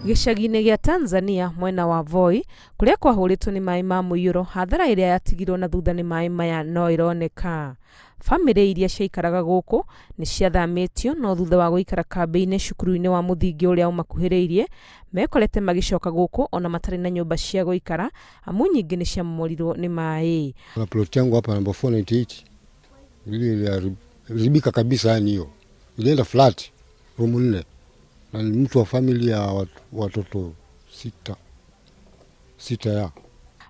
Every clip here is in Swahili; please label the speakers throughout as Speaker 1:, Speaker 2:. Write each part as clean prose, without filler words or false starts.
Speaker 1: Gĩcagi-inĩ gĩa Tanzania mwena wa Voi kũrĩa kwahũrĩtwo nĩ maĩ ma mũiyũro, hathara ĩrĩa yatigirwo na thutha nĩ maĩ maya no ĩroneka. Famĩlĩ iria ciaikaraga gũkũ nĩ ciathamĩtio, no thutha wa gũikara kambĩ-inĩ cukuru-inĩ wa mũthingi ũrĩa ũmakuhĩrĩirie, mekorete magĩcoka gũkũ ona matarĩ na nyũmba cia gũikara, amu nyingĩ nĩ ciamomorirwo nĩ maĩ.
Speaker 2: Na plot yangu hapa namba 498 iliharibika kabisa, yani hiyo ilienda flat room 4 na ni mtu wa familia ya watoto sita ya.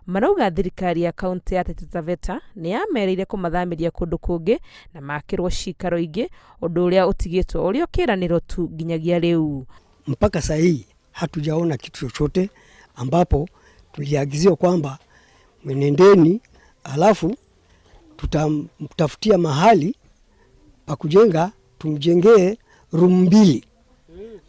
Speaker 1: Marauga thirikari ya kaunti ya Taita Taveta nĩ yamereire kũmathamĩria kũndũ kũngĩ na makĩrwo cikaro ingĩ, ũndũ ũrĩa ũtigĩtwo ũrĩa kĩranĩro tu nginyagia rĩu.
Speaker 3: Mpaka sasa hii hatujaona kitu chochote, ambapo tuliagizwa kwamba mwenendeni, alafu tutamtafutia mahali pa kujenga, tumjengee room 2,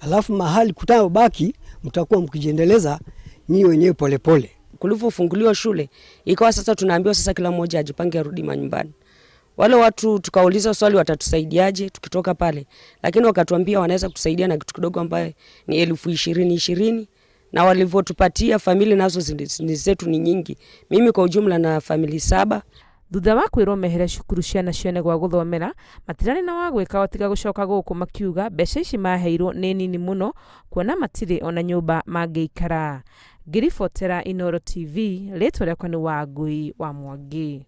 Speaker 3: alafu mahali kutabaki mtakuwa mkijiendeleza nyinyi wenyewe polepole.
Speaker 4: Kulipofunguliwa shule ikawa sasa tunaambiwa sasa kila mmoja ajipange arudi manyumbani. Wale watu tukauliza swali watatusaidiaje tukitoka pale, lakini wakatuambia wanaweza kutusaidia na kitu kidogo ambaye ni 20,20 na walivyotupatia family nazo zetu ni nyingi. Mimi kwa ujumla na family 7.
Speaker 1: Thutha wa kwĩrwo mehere cukuru ciana cione gwa gũthomera, matirarĩ na wa gwĩka tiga gũcoka gũkũ makiuga mbeca ici maheirwo nĩ nini mũno, kuona matirĩ ona nyũmba mangĩikara. Ngĩribotera Inooro TV, rĩtwa rĩakwa nĩ Wangui wa Mwangi.